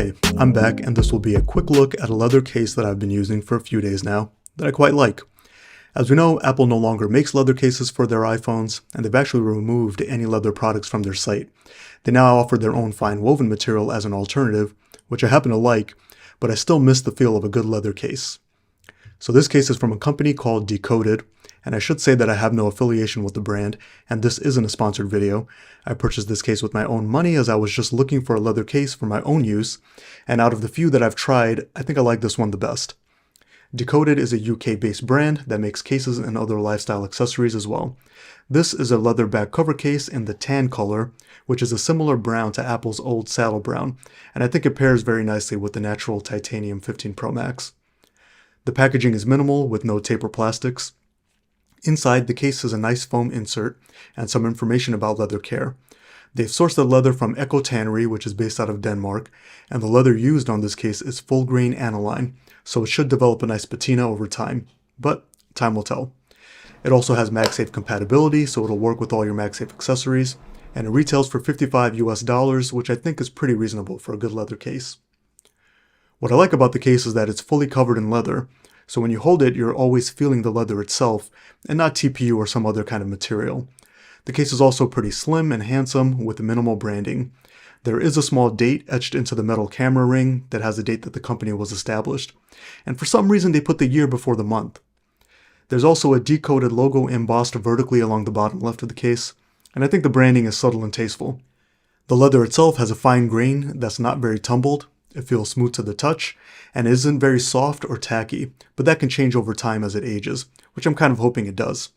Okay, I'm back, and this will be a quick look at a leather case that I've been using for a few days now that I quite like. As we know, Apple no longer makes leather cases for their iPhones, and they've actually removed any leather products from their site. They now offer their own fine woven material as an alternative, which I happen to like, but I still miss the feel of a good leather case. So this case is from a company called Decoded, and I should say that I have no affiliation with the brand, and this isn't a sponsored video. I purchased this case with my own money as I was just looking for a leather case for my own use, and out of the few that I've tried, I think I like this one the best. Decoded is a UK-based brand that makes cases and other lifestyle accessories as well. This is a leather back cover case in the tan color, which is a similar brown to Apple's old saddle brown, and I think it pairs very nicely with the natural titanium 15 Pro Max. The packaging is minimal with no taper plastics. Inside, the case has a nice foam insert and some information about leather care. They've sourced the leather from Eco Tannery, which is based out of Denmark, and the leather used on this case is full grain aniline, so it should develop a nice patina over time, but time will tell. It also has MagSafe compatibility, so it'll work with all your MagSafe accessories, and it retails for $55 US, which I think is pretty reasonable for a good leather case. What I like about the case is that it's fully covered in leather, so when you hold it, you're always feeling the leather itself, and not TPU or some other kind of material. The case is also pretty slim and handsome with minimal branding. There is a small date etched into the metal camera ring that has the date that the company was established, and for some reason they put the year before the month. There's also a Decoded logo embossed vertically along the bottom left of the case, and I think the branding is subtle and tasteful. The leather itself has a fine grain that's not very tumbled. It feels smooth to the touch, and isn't very soft or tacky, but that can change over time as it ages, which I'm kind of hoping it does.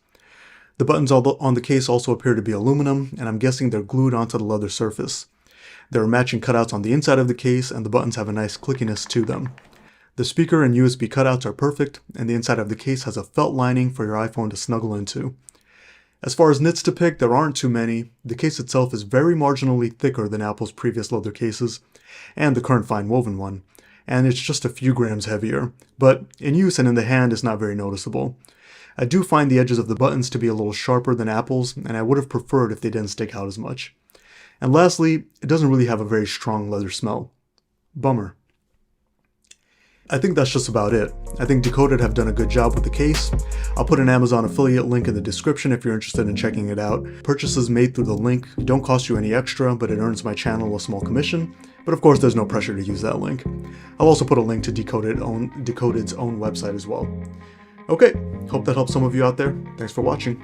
The buttons on the case also appear to be aluminum, and I'm guessing they're glued onto the leather surface. There are matching cutouts on the inside of the case, and the buttons have a nice clickiness to them. The speaker and USB cutouts are perfect, and the inside of the case has a felt lining for your iPhone to snuggle into. As far as nits to pick, there aren't too many. The case itself is very marginally thicker than Apple's previous leather cases, and the current fine woven one, and it's just a few grams heavier, but in use and in the hand it's not very noticeable. I do find the edges of the buttons to be a little sharper than Apple's, and I would have preferred if they didn't stick out as much. And lastly, it doesn't really have a very strong leather smell. Bummer. I think that's just about it. I think Decoded have done a good job with the case. I'll put an Amazon affiliate link in the description if you're interested in checking it out. Purchases made through the link don't cost you any extra, but it earns my channel a small commission. But of course, there's no pressure to use that link. I'll also put a link to Decoded's own website as well. Okay, hope that helps some of you out there. Thanks for watching.